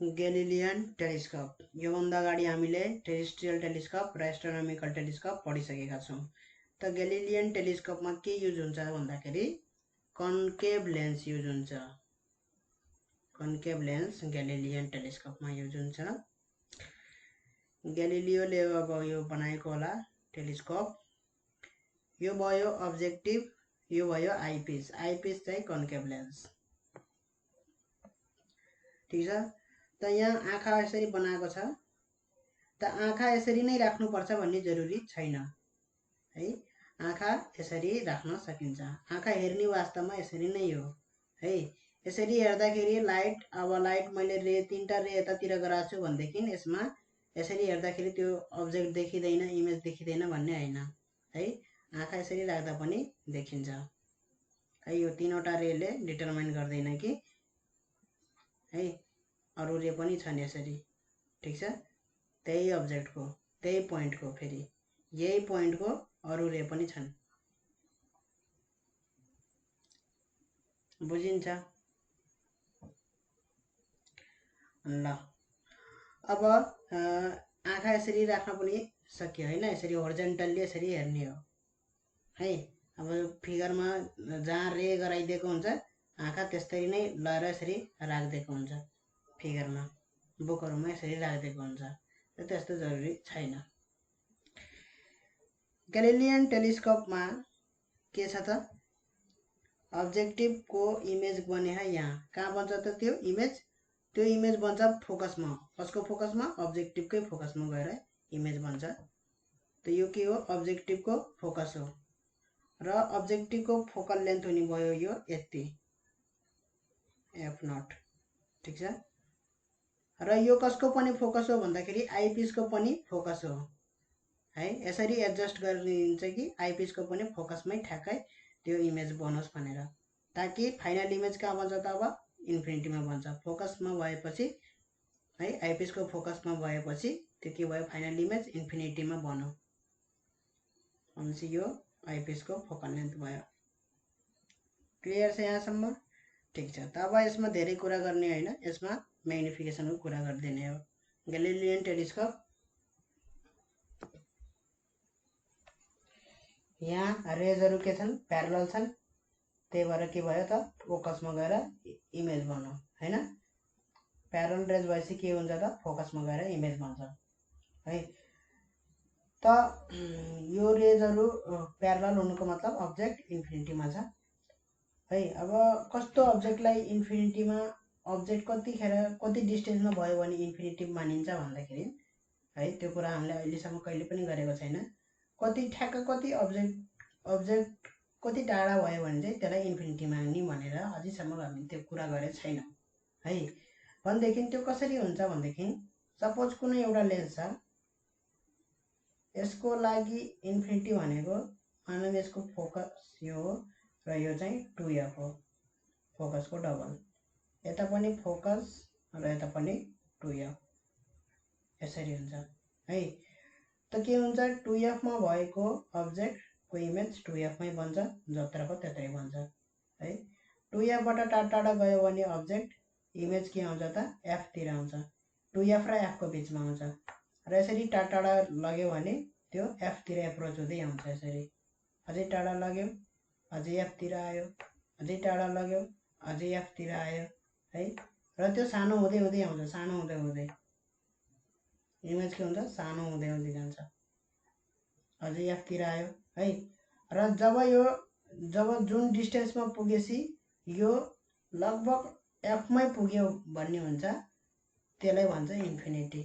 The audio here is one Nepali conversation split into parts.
ग्यालिलियन टेलिस्कोप। योभन्दा अगाडि हामीले टेरेस्ट्रियल टेलिस्कोप र एस्ट्रोनोमिकल टेलिस्कोप पढिसकेका छौँ। त ग्यालिलियन टेलिस्कोपमा के युज हुन्छ भन्दाखेरि कन्केभ लेन्स युज हुन्छ। कन्केभ लेन्स ग्यालिलियन टेलिस्कोपमा युज हुन्छ। ग्यालिलियोले अब यो बनाएको होला टेलिस्कोप। यो भयो अब्जेक्टिभ, यो भयो आइपिस। आइपिस चाहिँ कन्केभ लेन्स। ठीक छ। त यहाँ आँखा यसरी बनाएको छ। त आँखा यसरी नै राख्नुपर्छ भन्ने जरुरी छैन है। आँखा यसरी राख्न सकिन्छ। आँखा हेर्ने वास्तवमा यसरी नै हो है। यसरी हेर्दाखेरि लाइट, अब लाइट मैले रे 3टा रे यतातिर गराएको छु भनेदेखि यसमा यसरी हेर्दाखेरि त्यो अब्जेक्ट देखिँदैन, इमेज देखिँदैन भन्ने हैन है। आँखा यसरी राख्दा पनि देखिन्छ है। यो 3वटा रेले डिटरमाइन गर्दैन कि है अरु रे पनि छन् यसरी। ठीक छ। त्यही अब्जेक्टको, त्यही पोइन्टको, फेरि यही पोइन्टको अरु रे पनि छन्। बुझिन्छ ल। अब आँखा यसरी राख्न पनि सक्यो हैन। यसरी होरिजेन्टल्ली यसरी हेर्ने हो है। अब फिगरमा जहाँ रे गराइदिएको हुन्छ आँखा त्यस्तै नै लगाएर यसरी राखिदिएको हुन्छ। फिगरमा बुकहरुमा यसरी राखिदिएको हुन्छ। त्यस्तो जरुरी छैन। ग्यालिलियन टेलिस्कोपमा के छ त अब्जेक्टिभको इमेज बने है। यहाँ कहाँ बन्छ त त्यो इमेज? त्यो इमेज बन्छ फोकसमा। कसको फोकसमा? अब्जेक्टिभकै फोकसमा गएर इमेज बन्छ। त यो के हो? अब्जेक्टिभको फोकस हो र अब्जेक्टिभको फोकल लेन्थ हुने भयो यो यति f0। ठीक छ। र यो कसको पनि फोकस हो भन्दाखेरि आइपिसको पनि फोकस हो है। यसरी एडजस्ट गरिदिन्छ कि आइपिसको पनि फोकसमै ठ्याक्कै त्यो इमेज बनोस् भनेर, ताकि फाइनल इमेज कहाँ बन्छ त अब इन्फिनिटीमा बन्छ। फोकसमा भएपछि है, आइपिसको फोकसमा भएपछि त्यो के भयो? फाइनल इमेज इन्फिनिटीमा बन्यो। भनेपछि यो आइपिसको फोकल लेन्थ भयो। क्लियर छ यहाँसम्म? ठीक छ। त अब यसमा धेरै कुरा गर्ने हैन, यसमा म्याग्निफिकेसनको कुरा गर्दिने हो। ग्यालिलियन टेलिस्कोप यहाँ रेजहरु के छन्? प्यारलल छन्। त्यही भएर के भयो त फोकसमा गएर इमेज बन्यो हैन। प्यारलल रेज भएपछि के हुन्छ त फोकसमा गएर इमेज बन्छ है। त यो रेजहरु प्यारलल हुनुको मतलब अब्जेक्ट इन्फिनिटीमा छ है। अब कस्तो अब्जेक्टलाई इन्फिनिटीमा, अब्जेक्ट कतिखेर कति डिस्टेन्समा भयो भने इन्फिनिटी मानिन्छ भन्दाखेरि है, त्यो कुरा हामीले अहिलेसम्म कहिले पनि गरेको छैन। कति ठ्याक्क कति अब्जेक्ट कति टाढा भयो भने चाहिँ त्यसलाई इन्फिनिटी मान्ने भनेर अझैसम्म हामीले त्यो कुरा गरेको छैनौँ है। भनेदेखि त्यो कसरी हुन्छ भनेदेखि सपोज कुनै एउटा लेन्स छ, यसको लागि इन्फिनिटी भनेको मानव यसको फोकस यो हो र यो चाहिँ 2f हो, फोकसको डबल। यता पनि फोकस र यता पनि 2f, यसरी हुन्छ है। त के हुन्छ? 2f मा भएको अब्जेक्टको इमेज 2f मै बन्छ, जत्रको त्यतै बन्छ है। 2f बाट टाढा टाढा गयो भने अब्जेक्ट इमेज के आउँछ त f तिर आउँछ। 2f र f को बीचमा आउँछ र यसरी टाढा टाढा लग्यो भने त्यो f तिर एप्रोच हुँदै आउँछ। यसरी अझै टाढा लग्यो, अझै f तिर आयो, अझै टाढा लग्यो, अझै f तिर आयो है। र त्यो सानो हुँदै हुँदै आउँछ, सानो हुँदै हुँदै इमेज के हुन्छ? सानो हुँदै हुँदै जान्छ, अझै f तिर आयो है। र जब जुन डिस्टेन्समा पुगेपछि यो लगभग f मै पुग्यो भन्ने हुन्छ, त्यसलाई भन्छ इन्फिनिटी।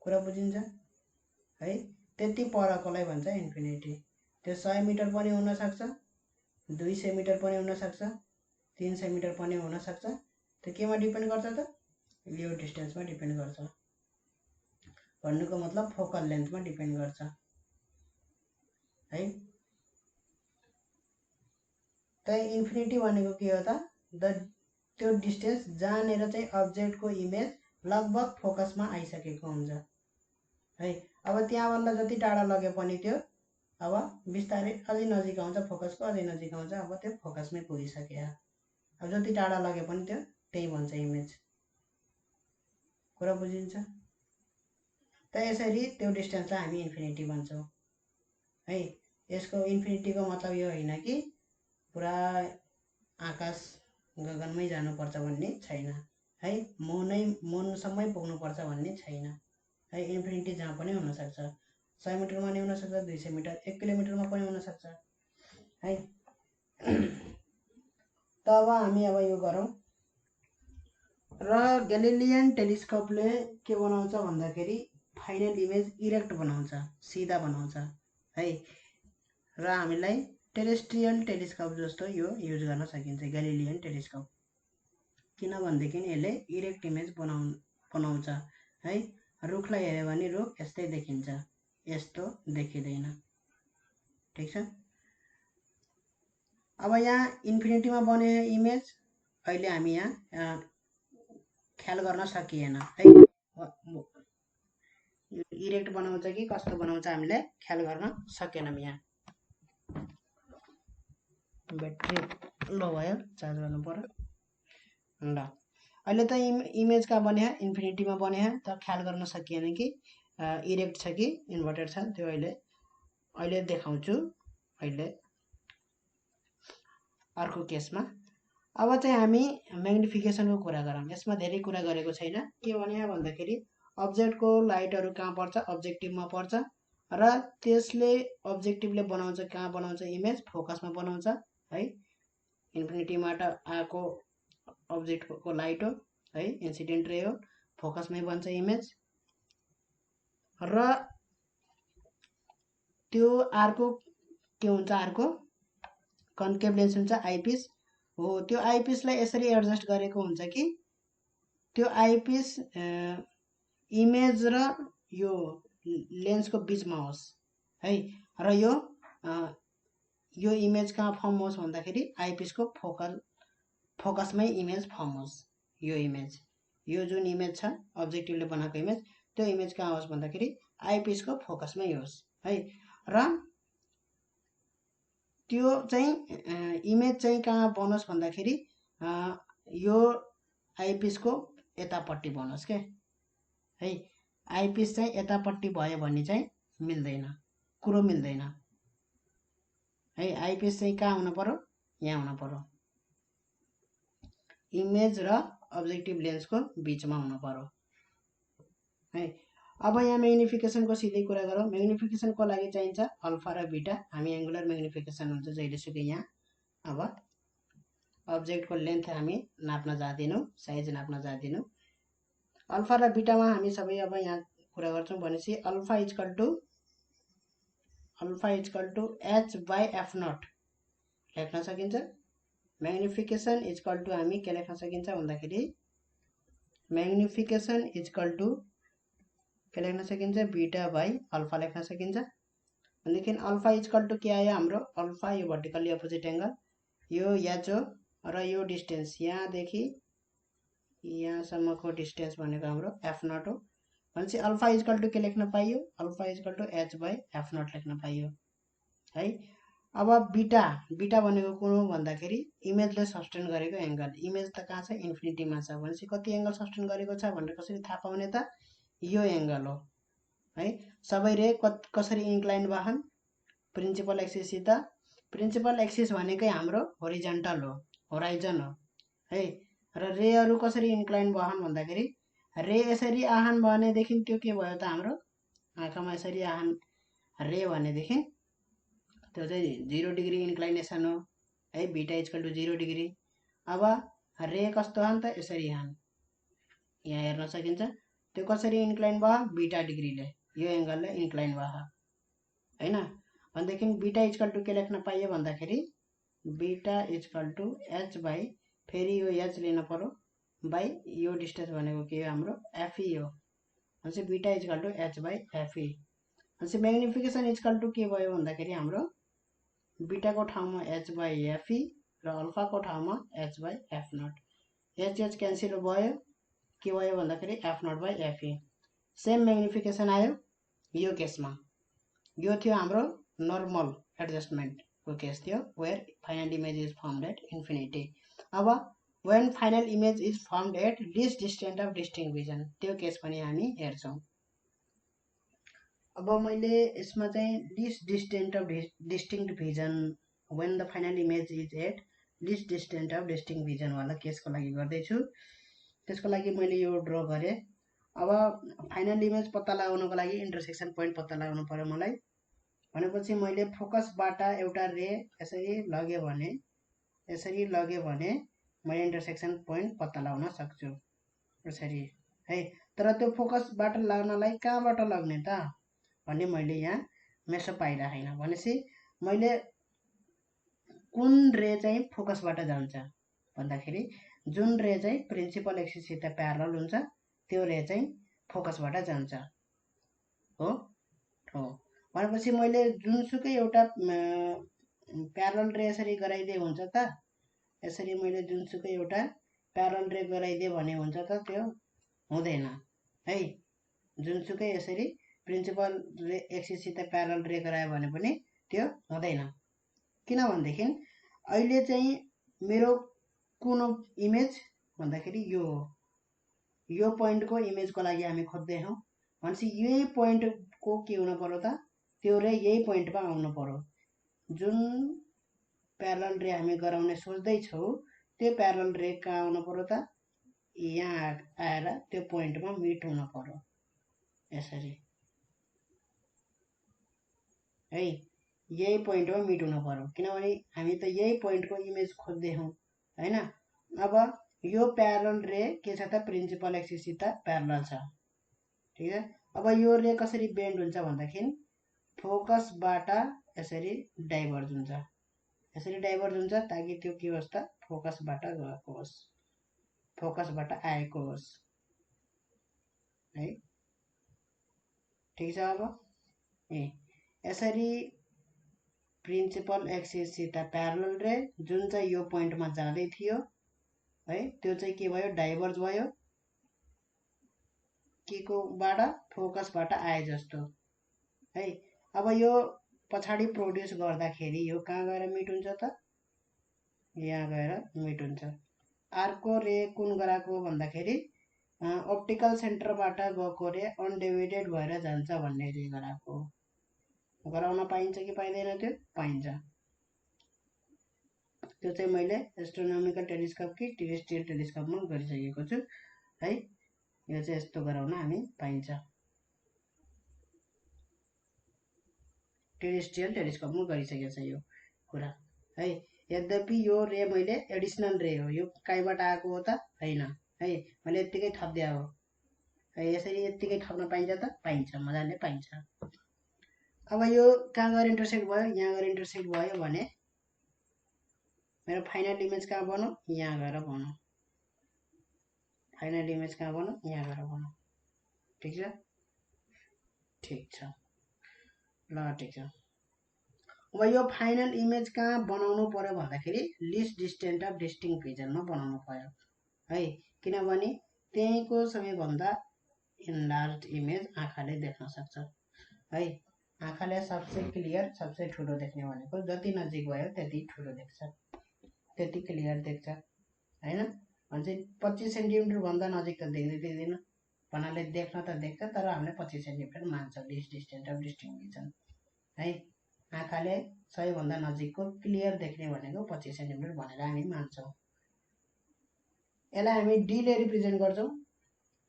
कुरा बुझिन्छ है। त्यति परकोलाई भन्छ इन्फिनिटी। त्यो 100 मिटर पनि हुन सक्छ, 200 मिटर पनि हुन सक्छ, 300 मिटर पनि हुन सक्छ। त्यो केमा डिपेन्ड गर्छ त? यो डिस्टेन्समा डिपेन्ड गर्छ। भन्नुको मतलब फोकल लेन्थमा डिपेन्ड गर्छ है। त इन्फिनिटी भनेको के हो त? त्यो डिस्टेन्स जहाँनेर चाहिँ अब्जेक्टको इमेज लगभग फोकसमा आइसकेको हुन्छ है। अब त्यहाँभन्दा जति टाढा लगे पनि त्यो अब बिस्तारै अझै नजिक आउँछ, फोकसको अझै नजिक आउँछ। अब त्यो फोकसमै पुगिसक्यो। अब जति टाढा लगे पनि त्यो त्यही बन्छ इमेज कुरा बुझिन्छ त। यसरी त्यो डिस्टेन्सलाई हामी इन्फिनिटी भन्छौँ है। यसको इन्फिनिटीको मतलब यो होइन कि पुरा आकाश गगनमै जानुपर्छ भन्ने छैन है, मुनसम्मै पुग्नुपर्छ भन्ने छैन है। इन्फिनिटी जहाँ पनि हुनसक्छ, 100 मिटरमा नि हुनसक्छ, 200 मिटर, 1 किलोमिटरमा पनि हुनसक्छ है। त अब हामी यो गरौँ। र ग्यालिलियन टेलिस्कोपले के बनाउँछ भन्दाखेरि फाइनल इमेज इरेक्ट बनाउँछ, सिधा बनाउँछ है। र हामीलाई टेरेस्ट्रियल टेलिस्कोप जस्तो यो युज गर्न सकिन्छ, ग्यालिलियन टेलिस्कोप, किनभनेदेखि यसले इरेक्ट इमेज बनाउँछ है। रुखलाई हेऱ्यो भने रुख यस्तै देखिन्छ, यस्तो देखिँदैन, ठिक छ। अब यहाँ इन्फिनिटीमा बने इमेज अहिले हामी यहाँ ख्याल गर्न सकिएन है। इरेक्ट बनाउँछ कि कस्तो बनाउँछ हामीलाई ख्याल गर्न सकेनौँ। यहाँ ब्याट्री लो भयो, चार्ज गर्नु पर्यो ल। अहिले त इमेज कहाँ बने, इन्फिनिटीमा बने, त ख्याल गर्न सकिएन कि इरेक्ट छ कि इन्भर्टेड छ, त्यो अहिले देखाउँछु अहिले अर्को केसमा। अब चाहिँ हामी म्याग्निफिकेसनको कुरा गरौँ। यसमा धेरै कुरा गरेको छैन। के भने भन्दाखेरि अब्जेक्टको लाइटहरू कहाँ पर्छ, अब्जेक्टिभमा पर्छ, र त्यसले अब्जेक्टिभले बनाउँछ कहाँ बनाउँछ इमेज, फोकसमा बनाउँछ है। इन्फिनिटीबाट आएको अब्जेक्टको लाइट हो है, इन्सिडेन्ट रे हो, फोकसमै बन्छ इमेज। र त्यो अर्को के हुन्छ, अर्को कन्केभ लेन्स हुन्छ, आइपिस हो। त्यो आइपिसलाई यसरी एडजस्ट गरेको हुन्छ कि त्यो आइपिस इमेज र यो लेन्सको बिचमा होस् है। र यो इमेज कहाँ फर्म होस् भन्दाखेरि आइपिसको फोकसमै इमेज फर्म होस्। यो इमेज, यो जुन इमेज छ अब्जेक्टिभले बनाएको इमेज, त्यो इमेज कहाँ होस् भन्दाखेरि आइपिसको फोकसमै होस् है। र त्यो चाहिँ इमेज चाहिँ कहाँ बनोस् भन्दाखेरि यो आइपिसको यतापट्टि बनोस् के है। आइपिस चाहिँ यतापट्टि भयो भने चाहिँ मिल्दैन, कुरो मिल्दैन है। आइपिस चाहिँ कहाँ हुनु पर्यो, यहाँ हुनु पर्यो, इमेज र अब्जेक्टिभ लेन्सको बिचमा हुनु पर्यो है। अब यहाँ म्याग्निफिकेसनको सिधै कुरा गरौँ। म्याग्निफिकेसनको लागि चाहिन्छ अल्फा र बीटा। हामी एङ्गुलर म्याग्निफिकेसन हुन्छ जहिलेसुकै यहाँ। अब अब्जेक्टको लेन्थ हामी नाप्न जाँदैनौँ, साइज नाप्न जाँदैनौँ। अल्फा र बीटामा हामी सबै अब यहाँ कुरा गर्छौँ भनेपछि alpha is equal to H by F naught लेख्न सकिन्छ। म्याग्निफिकेसन इजकल टु हामी के लेख्न सकिन्छ भन्दाखेरि म्याग्निफिकेसन इजकल टु के लेख्न सकिन्छ, बीटा बाई अल्फा लेख्न सकिन्छ। भनेदेखि अल्फा इजकल टु के आयो हाम्रो, अल्फा यो भर्टिकल्ली अपोजिट एङ्गल, यो एच हो, र यो डिस्टेन्स यहाँदेखि यहाँसम्मको डिस्टेन्स भनेको हाम्रो एफ नट हो। भनेपछि अल्फा इजकल टु के लेख्न पाइयो, alpha is equal to H by F naught लेख्न पाइयो है। अब बीटा भनेको कुन हो भन्दाखेरि इमेजले सस्टेन गरेको एङ्गल। इमेज त कहाँ छ, इन्फिनिटीमा छ भनेपछि कति एङ्गल सस्टेन गरेको छ भनेर कसरी थाहा पाउने त, यो एङ्गल हो है। सबै रे कसरी इन्क्लाइन भएन, प्रिन्सिपल एक्सिससित। प्रिन्सिपल एक्सिस भनेकै हाम्रो होरिजेन्टल हो, होराइजन हो है। र रेहरू कसरी इन्क्लाइन भएन भन्दाखेरि रे यसरी आहान भनेदेखि त्यो के भयो त, हाम्रो आँखामा यसरी आहान रे भनेदेखि त्यो चाहिँ 0 डिग्री इन्क्लाइनेसन हो है, बीटा इजकल टु 0 डिग्री। अब रे कस्तो हान त, यसरी हान, यहाँ हेर्न सकिन्छ। त्यो कसरी इन्क्लाइन भयो, बीटा डिग्रीले, यो एङ्गलले इन्क्लाइन भयो हैन। भनेदेखि बीटा इजकल टु के लेख्न पाइयो भन्दाखेरि beta is equal to H by, फेरि यो एच लिनु पर्यो, बाई यो डिस्टेन्स भनेको के हो हाम्रो एफई हो। भनेपछि beta is equal to H by FE. भनेपछि म्याग्निफिकेसन इजकल टु के भयो भन्दाखेरि हाम्रो बीटाको ठाउँमा एच बाई एफई र अल्फाको ठाउँमा H by F naught. H cancel भयो, के भयो भन्दाखेरि F naught by FE. Same magnification आयो यो केसमा। यो थियो हाम्रो नर्मल एडजस्टमेन्टको केस थियो, where final image is formed at infinity. अब when final image is formed at least distant of distinct vision, त्यो केस पनि हामी हेर्छौं। अब मैले यसमा चाहिँ least distant of distinct vision when the final image is at least distant of distinct vision वाला केसको लागि गर्दैछु। त्यसको लागि मैले यो ड्र गरे। अब फाइनल इमेज पत्ता लगाउनको लागि इन्टरसेक्सन पोइन्ट पत्ता लगाउनु पर्यो मलाई। भनेपछि मैले फोकसबाट एउटा रे यसरी लगे भने मैले इन्टरसेक्सन पोइन्ट पत्ता लगाउन सक्छु यसरी है। तर त्यो फोकसबाट लाग्नलाई कहाँबाट लग्ने त भन्ने मैले यहाँ मेसो पाइराखेन। भनेपछि मैले कुन रे चाहिँ फोकसबाट जान्छ भन्दाखेरि जुन रे चाहिँ प्रिन्सिपल एक्सिससित प्यारलल हुन्छ त्यो रे चाहिँ फोकसबाट जान्छ हो। भनेपछि मैले जुनसुकै एउटा प्यारलल रे यसरी गराइदिए हुन्छ त, यसरी मैले जुनसुकै एउटा प्यारलल रे गराइदिए भने हुन्छ त, त्यो हुँदैन है। जुनसुकै यसरी प्रिन्सिपल रे एक्सिससित प्यारलल रे गरायो भने पनि त्यो हुँदैन। किनभनेदेखि अहिले चाहिँ मेरो कुन इमेज भन्दाखेरि यो पोइन्टको इमेजको लागि हामी खोज्दै हौं। भनेपछि यही पोइन्टको के हुनु पर्यो त, त्यो रे यही पोइन्टमा आउनु पर्यो। जुन प्यारलल रे हामी गराउने सोच्दै छौं त्यो प्यारलल रे कहाँ आउनु पर्यो त, यहाँ आएर त्यो पोइन्टमा मिट हुनु पर्यो यसरी है। यही पोइन्टमा मिट हुनु पर्यो किनभने हामी त यही पोइन्टको इमेज खोज्दै हौं हैन। अब यो प्यारलल रे के छ त, प्रिन्सिपल एक्सिससित प्यारलल छ, ठीक है। अब यो रे कसरी बेन्ड हुन्छ भन्दाखेरि फोकसबाट यसरी डाइभर्ज हुन्छ, यसरी डाइभर्ज हुन्छ ताकि त्यो के होस् त, फोकसबाट गएको होस्, फोकसबाट आएको होस् है, ठीक छ। अब यसरी प्रिन्सिपल एक्सिससित प्यारलल रे जुन चाहिँ यो पोइन्टमा जाँदै थियो है, त्यो चाहिँ के भयो, डाइभर्ज भयो केकोबाट, फोकसबाट आए जस्तो है। अब यो पछाडि प्रोड्युस गर्दाखेरि यो कहाँ गएर मिट हुन्छ त, यहाँ गएर मिट हुन्छ। अर्को रे कुन गराको भन्दाखेरि अप्टिकल सेन्टरबाट गएको रे अनडिभाइडेड भएर जान्छ भन्ने रे गराको। गराउन पाइन्छ कि पाइँदैन? त्यो पाइन्छ। त्यो चाहिँ मैले एस्ट्रोनोमिकल टेलिस्कोप कि टेरेस्ट्रियल टेलिस्कोपमा गरिसकेको छु है। यो चाहिँ यस्तो गराउन हामी पाइन्छ, टेरेस्ट्रियल टेलिस्कोपमा गरिसकेको छ यो कुरा है। यद्यपि यो रे मैले एडिसनल रे हो, यो कहीँबाट आएको हो त हैन है, मैले यतिकै थप्दिया हो है। यसरी यतिकै थप्न पाइन्छ त, पाइन्छ, मजाले पाइन्छ। अब यो कहाँ गएर इन्टरसेक्ट भयो, यहाँ गएर इन्टरसेक्ट भयो भने मेरो फाइनल इमेज कहाँ बन्यो, यहाँ गएर बन्यो। फाइनल इमेज कहाँ बन्यो, यहाँ गएर बन्यो, ठीक छ, ठीक छ ल, ठीक छ। अब यो फाइनल इमेज कहाँ बनाउनु पर्यो भन्दाखेरि लिस्ट डिस्टेन्ट अफ डिस्टिङ भिजनमा बनाउनु पर्यो है। किनभने त्यहीँको सबैभन्दा इन्लार्ज इमेज आँखाले देख्न सक्छ है। आँखाले सबसे क्लियर, सबसे ठुलो देख्ने भनेको जति नजिक भयो त्यति ठुलो देख्छ, त्यति क्लियर देख्छ हैन। भन्छ 25 सेन्टिमिटर भन्दा नजिक त देख्दैन भन्नाले देख्न त देख्छ, तर हामीले 25 सेन्टिमिटर मान्छौँ list distant of distinct vision है। आँखाले सबैभन्दा नजिकको क्लियर देख्ने भनेको 25 सेन्टिमिटर भनेर हामी मान्छौँ। यसलाई हामी डी ले रिप्रेजेन्ट गर्छौँ,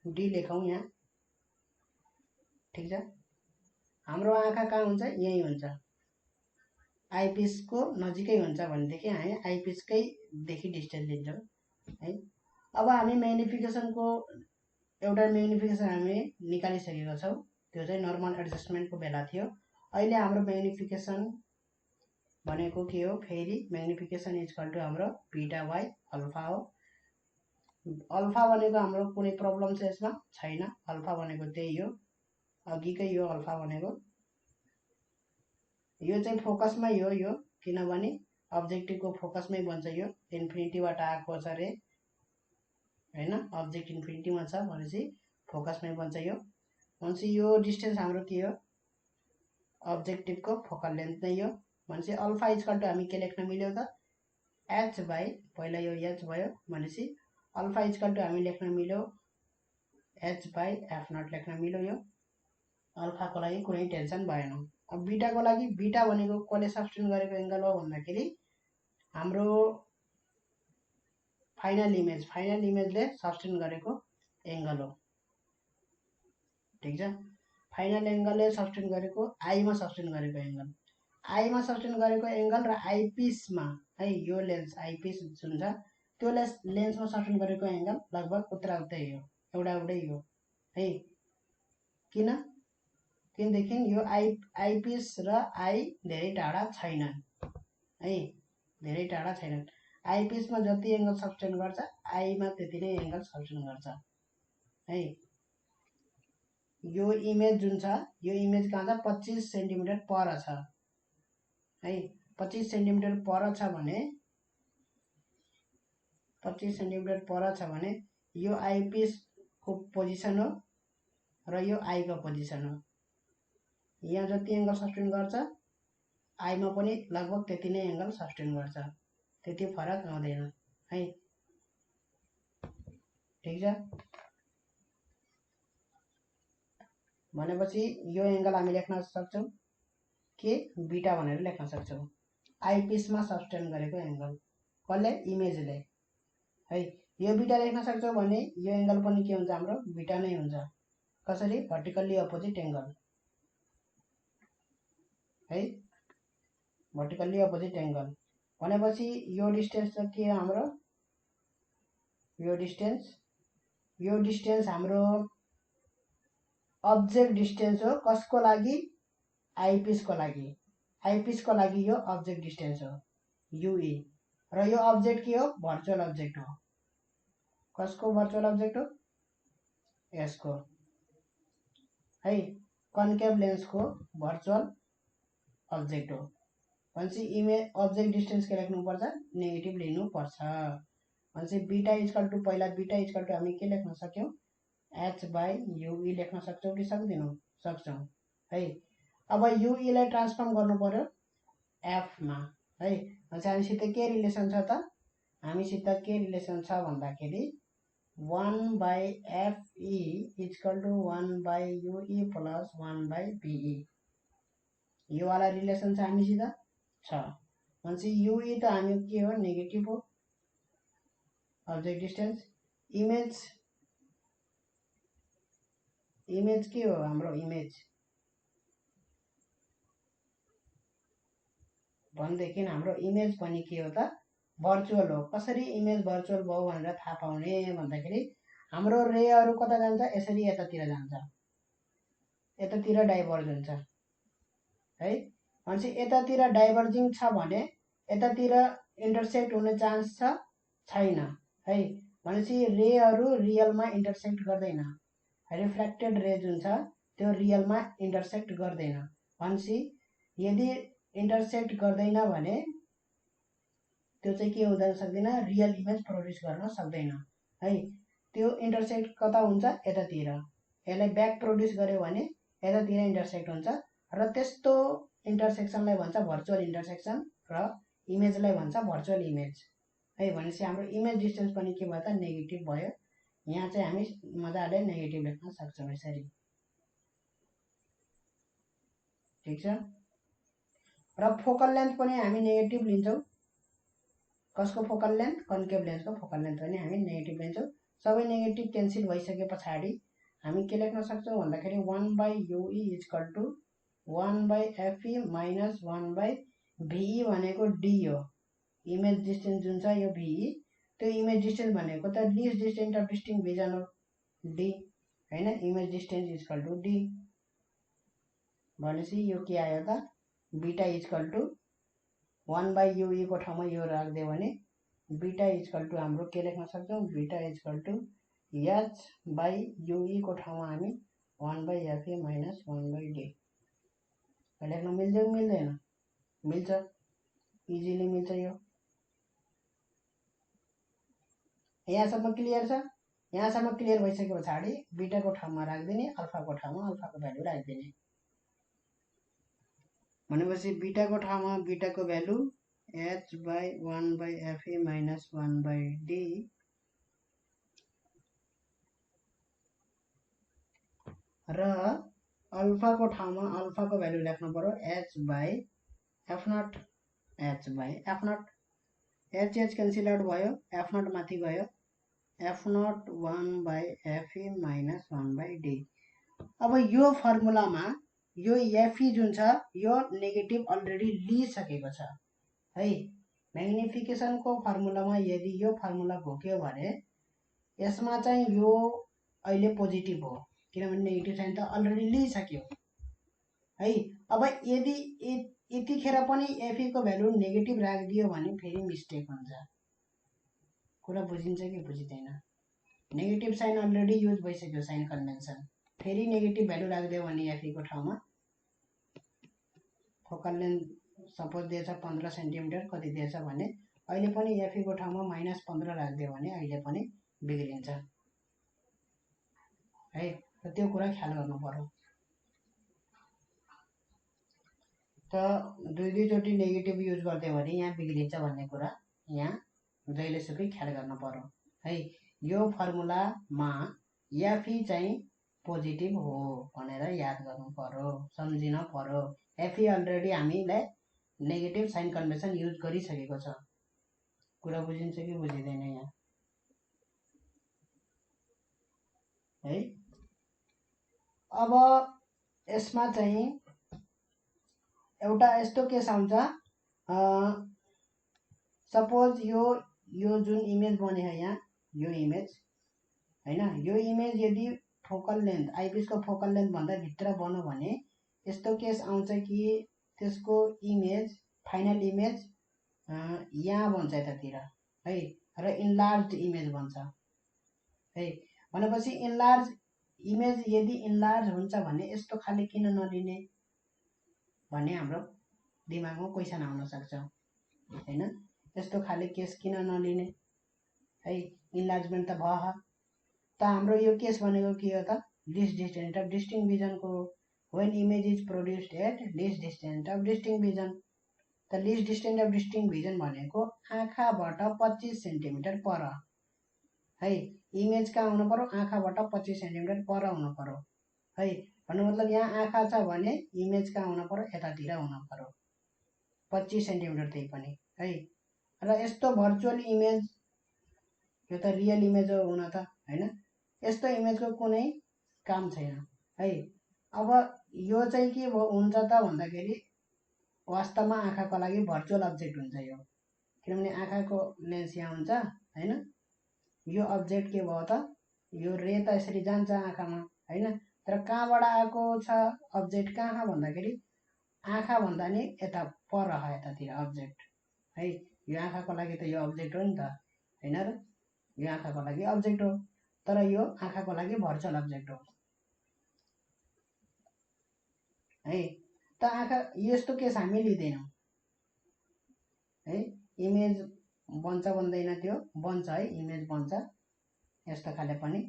डी लेखौँ यहाँ, ठीक छ। हाम्रो आँखा कहाँ हुन्छ, यही हुन्छ, आइपिसको नजिकै हुन्छ भनेदेखि हामी आइपिसकै देखि डिस्टेन्स लिन्छौँ है। अब हामी म्याग्निफिकेसनको एउटा म्याग्निफिकेसन हामी निकालिसकेका छौँ, त्यो चाहिँ नर्मल एडजस्टमेन्टको बेला थियो। अहिले हाम्रो म्याग्निफिकेसन भनेको के हो, फेरि म्याग्निफिकेसन इक्वल टु हाम्रो बीटा बाई अल्फा हो। अल्फा भनेको हाम्रो कुनै प्रब्लम छ यसमा छैन, अल्फा भनेको त्यही हो, अघिकै यो अल्फा भनेको। यो चाहिँ फोकसमै हो यो, किनभने अब्जेक्टिभको फोकसमै बन्छ यो, इन्फिनिटीबाट आएको छ रे हैन, अब्जेक्ट इन्फिनिटीमा छ भनेपछि फोकसमै बन्छ यो। भनेपछि यो डिस्टेन्स हाम्रो के हो, अब्जेक्टिभको फोकल लेन्थ नै हो। भनेपछि अल्फा इक्वल टु हामी के लेख्न मिल्यो त, h बाई पहिला यो h भयो भनेपछि अल्फा इक्वल टु हामी लेख्न मिल्यो h बाई f नट लेख्न मिल्यो। यो अल्फाको लागि कुनै टेन्सन भएन। अब बीटाको लागि बीटा भनेको कसले सब्स्टिट्युट गरेको एंगल हो भन्दाखेरि हाम्रो फाइनल इमेजले सब्स्टिट्युट गरेको एंगल हो। ठीक छ, फाइनल एंगलले सब्स्टिट्युट गरेको आईमा सब्स्टिट्युट गरेको एंगल, आईमा सब्स्टिट्युट गरेको एंगल र आईपीसमा है यो लेन्स आईपीस जुन छ त्यो लेन्समा सब्स्टिट्युट गरेको एंगल लगभग उतै हो, एउटै हो है। किनदेखि यो आईपीस र आई धेरै टाढा छैनन् है, धेरै टाढा छैनन्। आईपीसमा जति एंगल सब्स्टिट्युट गर्छ आईमा त्यति नै एंगल सब्स्टिट्युट गर्छ है। यो इमेज जुन छ यो इमेज कहाँ छ 25 सेन्टिमिटर पर छ है। 25 सेन्टिमिटर पर छ भने 25 सेन्टिमिटर पर छ भने यो आईपीस को पोजिसन हो र यो आई को पोजिसन हो। यहाँ जति एंगल सब्स्टिट्युट गर्छ आईमा पनि लगभग त्यति नै एंगल सब्स्टिट्युट गर्छ, त्यति फरक आउँदैन है। ठीक छ, भनेपछि यो एंगल हामी लेख्न सक्छौं के बीटा भनेर लेख्न सक्छौं। आईपीसमा सब्स्टिट्युट गरेको एंगल कसले इमेजले है। यो बीटा लेख्न सक्छौं भने यो एंगल पनि के हुन्छ हाम्रो बीटा नै हुन्छ। कसरी भर्टिकल्ली अपोजिट एंगल है, भर्टिकल्ली अपोजिट एंगल भनेपछि यो डिस्टेन्स के हो हाम्रो, यो डिस्टेन्स हाम्रो अब्जेक्ट डिस्टेन्स हो। कसको लागि आईपीस को लागि, आईपीस को लागि यो अब्जेक्ट डिस्टेन्स हो यूई र यो अब्जेक्ट के हो भर्चुअल अब्जेक्ट हो। कसको भर्चुअल अब्जेक्ट हो यसको है, कन्केभ लेन्स को भर्चुअल अब्जेक्ट हो। भनेपछि इमेज अब्जेक्ट डिस्टेन्स के लेख्नु पर्छ नेगेटिभ लिनु पर्छ। भनेपछि बीटा इक्वल टु पहिला बीटा इक्वल टु हामी के लेख्न सक्यौं h बाई यूई लेख्न सक्छौं कि सक्दैनौं, सक्छौं है। अब यूई लाई ट्रान्सफर्म गर्नु पर्यो f मा है। भनेपछि हामीसित के रिलेसन छ त, हामीसित के रिलेसन छ भन्दाखेरि 1 by fe equal to 1 by UE plus 1 by be यो वाला रिलेसन छ हामीसित छ। भनेपछि यूई त हामी के हो नेगेटिभ हो अब्जेक्ट डिस्टेन्स। इमेज के हो हाम्रो इमेज भनेदेखि हाम्रो इमेज पनि के हो त भर्चुअल हो। कसरी इमेज भर्चुअल भयो भनेर थाहा पाउने भन्दाखेरि हाम्रो रेहरू कता जान्छ यसरी यतातिर जान्छ, यतातिर डाइभर्ज हुन्छ है। भनेपछि यतातिर डाइभर्जिङ छ भने यतातिर इन्टरसेक्ट हुने चान्स छ छैन है। भनेपछि रेहरू रियलमा इन्टरसेक्ट गर्दैन, रिफ्लेक्टेड रे जुन छ त्यो रियलमा इन्टरसेक्ट गर्दैन। भनेपछि यदि इन्टरसेक्ट गर्दैन भने त्यो चाहिँ के हुन सक्दैन रियल इमेज प्रोड्युस गर्न सक्दैन है। त्यो इन्टरसेक्ट कता हुन्छ यतातिर, यसलाई ब्याक प्रोड्युस गर्यो भने यतातिर इन्टरसेक्ट हुन्छ र त्यस्तो इन्टरसेक्सनलाई भन्छ भर्चुअल इन्टरसेक्सन र इमेजलाई भन्छ भर्चुअल इमेज है। भनेपछि हाम्रो इमेज डिस्टेन्स पनि के भयो त नेगेटिभ भयो। यहाँ चाहिँ हामी मजाले नेगेटिभ लेख्न सक्छौं यसरी। ठीक छ, र फोकल लेन्थ पनि हामी नेगेटिभ लिन्छौं। कसको फोकल लेन्थ कन्केभ लेन्सको फोकल लेन्थ पनि हामी नेगेटिभ लिन्छौं। सबै नेगेटिभ क्यान्सल भइसके पछाडी हामी के लेख्न सक्छौं भन्दाखेरि 1 by UE equal to 1 by fe minus 1 by be भनेको d हो। इमेज डिस्टेन्स जुन छ यो be, त्यो इमेज डिस्टेन्स भनेको त least distance of distinct vision हो d हैन। Image distance equal to d भनेपछि यो के आयो त beta equal to 1 by UE को ठाउँमा यो राख्दियो भने बीटा इक्वल टु हाम्रो के लेख्न सक्छौं beta equal to h by UE को ठाउँमा हामी 1 by fe minus 1 by d लेख्न मिल्छ कि मिल्दैन, मिल्छ, इजिली मिल्छ। यो यहाँसम्म क्लियर छ। यहाँसम्म क्लियर भइसके पछाडी बीटा को ठाउँमा राख्दिने, अल्फा को ठाउँमा अल्फा को भ्यालु राख्दिने। भनेपछि बीटा को ठाउँमा बीटा को value h by 1 by fe minus 1 by d र अल्फा को ठाउँमा अल्फा को भ्यालु लेख्नु पर्यो h by f naught h by f naught h cancel out भयो f naught माथि गयो f naught 1 by fe minus 1 by d अब यो फर्मुलामा यो fe जुन छ यो नेगेटिभ अलरेडी लिइसकेको छ है म्याग्निफिकेसनको फर्मुलामा यदि यो फर्मुला घोक्यो भने यसमा चाहिँ यो अहिले पोजिटिभ हो किनभने नेगेटिभ साइन त अलरेडी लिइसक्यो है अब यदि यतिखेर पनि fe को भ्यालु नेगेटिभ राखिदियो भने फेरि मिस्टेक हुन्छ कुरा बुझिन्छ कि बुझिदैन नेगेटिभ साइन अलरेडी युज भइसक्यो साइन कन्भेन्सन फेरि नेगेटिभ भ्यालु राखिदियो भने fe को ठाउँमा फोकल लेन्थ सपोज दिएछ 15 सेन्टिमिटर कति दिएछ भने अहिले पनि fe को ठाउँमा -15 राखिदियो भने अहिले पनि बिग्रिन्छ है र त्यो कुरा ख्याल गर्नु पर्यो त दुई चोटि नेगेटिभ युज गर्दियो भने यहाँ बिग्रिन्छ भन्ने कुरा यहाँ जहिलेसुकै ख्याल गर्नु पर्यो है यो फर्मुलामा fe चाहिँ पोजिटिभ हो भनेर याद गर्नु पर्यो सम्झिन पर्यो fe अलरेडी हामीले नेगेटिभ साइन कन्भेन्सन युज गरिसकेको छ कुरा बुझिन्छ कि बुझिदैन यहाँ है अब यसमा चाहिँ एउटा यस्तो केस आउँछ सपोज यो जुन इमेज बने है यहाँ यो इमेज हैन यो इमेज यदि फोकल लेन्थ आइपिस को फोकल लेन्थ भन्दा भित्र बन्यो भने यस्तो केस आउँछ कि त्यसको इमेज फाइनल इमेज यहाँ बन्छ यतातिर है र इन्लार्ज इमेज बन्छ है भनेपछि इन्लार्ज इमेज यदि इन्लार्ज हुन्छ भने यस्तो खाली किन नलिने भन्ने हाम्रो दिमागमा क्वेशन आउन सक्छ हैन यस्तो खाली केस किन नलिने है इन्लार्जमेन्ट त भयो त हाम्रो यो केस भनेको के हो त least distance of distinct vision को when image is produced at least distance of distinct vision त least distance of distinct vision भनेको आँखाबाट 25 सेन्टिमिटर पर है इमेज कहाँ हुनु पर्यो आँखाबाट 25 सेन्टिमिटर पर हुनु पर्यो है भन्नु मतलब यहाँ आँखा छ भने इमेज कहाँ हुनु पर्यो यतातिर हुनु पर्यो 25 सेन्टिमिटर त्यही पनि है र यस्तो भर्चुअल इमेज यो त रियल इमेज हो हुन त हैन यस्तो इमेजको कुनै काम छैन है अब यो चाहिँ के हुन्छ त भन्दाखेरि वास्तवमा आँखाको लागि भर्चुअल अब्जेक्ट हुन्छ यो किनभने आँखाको लेन्स यहाँ हुन्छ हैन यो अब्जेक्ट के भयो त यो रे त यसरी जान्छ आँखामा हैन तर कहाँबाट आएको छ अब्जेक्ट कहाँ भन्दाखेरि आँखा भन्दा नि यता पर यतातिर अब्जेक्ट है यो आँखाको लागि त यो अब्जेक्ट हो नि त हैन र यो आँखाको लागि अब्जेक्ट हो तर यो आँखाको लागि भर्चुअल अब्जेक्ट हो है त आँखा यस्तो केस हामी लिदैनौं है इमेज बन्छ बन्दैन त्यो बन्छ है इमेज बन्छ यस्तो खाले पनि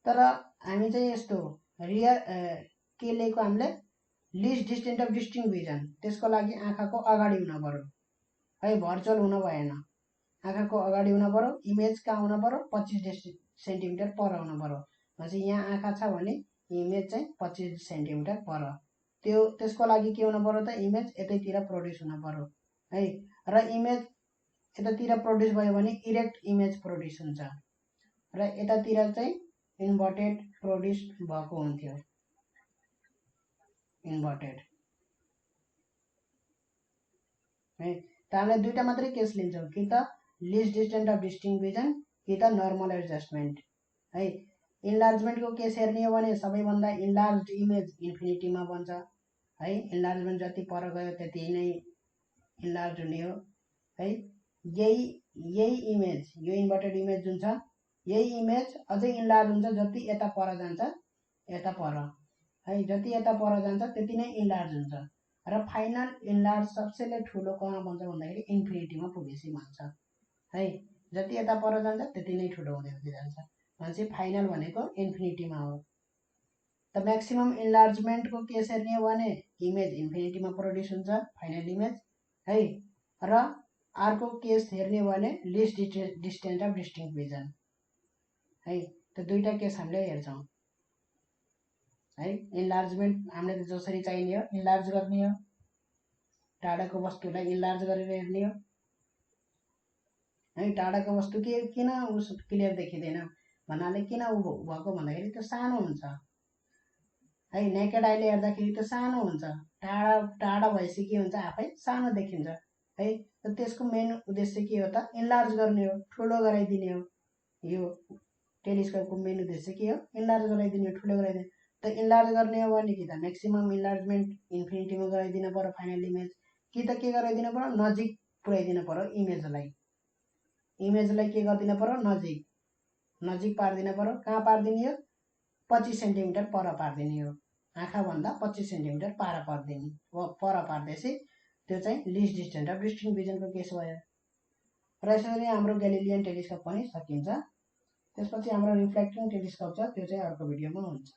तर हामी चाहिँ यस्तो रियल के लिएको हामीले list distance of distinct vision त्यसको लागि आँखाको अगाडि हुन पर्यो है भर्चुअल हुन भएन आँखाको अगाडि हुन पर्यो इमेज कहाँ हुन पर्यो 25 सेन्टिमिटर पर हुन पर्यो भनेपछि यहाँ आँखा छ भने इमेज चाहिँ 25 सेन्टिमिटर पर त्यो त्यसको लागि के हुन पर्यो त इमेज यतैतिर प्रोड्युस हुन पर्यो है र इमेज यतातिर प्रोड्युस भयो भने इरेक्ट इमेज प्रोड्युस हुन्छ र यतातिर चाहिँ इन्भर्टेड प्रोड्युस भएको हुन्थ्यो इन्भर्टेड है त हामीले दुईटा मात्रै केस लिन्छौं कि त least distance of distinct vision कि त नर्मल एडजस्टमेन्ट है इन्लार्जमेन्ट को केस हेर्ने हो भने सबैभन्दा इन्लार्ज्ड इमेज इन्फिनिटीमा बन्छ है इन्लार्जमेन्ट जति पर गयो त्यति नै इन्लार्ज हुने हो है यही इमेज यो इन्भर्टेड इमेज जुन छ यही इमेज अझै इन्लार्ज हुन्छ जति यता पर जान्छ यता पर है जति यता पर जान्छ त्यति नै इन्लार्ज हुन्छ र फाइनल इन्लार्ज सबसेले ठुलो कहाँ बन्छ भन्दाखेरि इन्फिनिटीमा पुगेपछि भन्छ है जति यता पर जान्छ त्यति नै ठुलो हुँदै जान्छ भनेपछि फाइनल भनेको इन्फिनिटीमा हो त म्याक्सिमम इन्लार्जमेन्ट को केस हेर्ने हो भने इमेज इन्फिनिटीमा प्रोड्युस हुन्छ फाइनल इमेज है र अर्को केस हेर्ने हो भने list distance of distinct vision है। त्यो दुईटा केस हामीले हेर्छौँ है। इन्लार्जमेन्ट हामीले जसरी चाहिने हो इन्लार्ज गर्ने हो, टाढाको वस्तुलाई इन्लार्ज गरेर हेर्ने हो है। टाढाको वस्तु किन क्लियर देखिँदैन भन्नाले किन भएको भन्दाखेरि त्यो सानो हुन्छ है। नेकेड आईले हेर्दाखेरि त्यो सानो हुन्छ, टाढा भएपछि के हुन्छ आफै सानो देखिन्छ है। त्यसको मेन उद्देश्य के हो त इन्लार्ज गर्ने हो, ठुलो गराइदिने हो। यो टेलिस्कोपको मेन उद्देश्य के हो इन्लार्ज गराइदिने हो, ठुलो गराइदिने। त इन्लार्ज गर्ने हो भने कि त म्याक्सिमम इन्लार्जमेन्ट इन्फिनिटीमा गराइदिनु पर्यो फाइनल इमेज, कि त के गराइदिनु पर्यो नजिक पुर्याइदिनु पर्यो इमेजलाई के गरिदिनु पर्यो नजिक पारिदिनु पर्यो। कहाँ पारिदिने हो 25 सेन्टिमिटर पर पारिदिने हो, आँखाभन्दा 25 सेन्टिमिटर पर पार्दैछ। त्यो चाहिँ लिस्ट डिस्टेन्स अफ डिस्टिङ भिजनको केस भयो। र यसरी हाम्रो ग्यालिलियन टेलिस्कोप पनि सकिन्छ। त्यसपछि हाम्रो रिफ्लेक्टिङ टेलिस्कोप छ, त्यो चाहिँ अर्को भिडियोमा हुन्छ।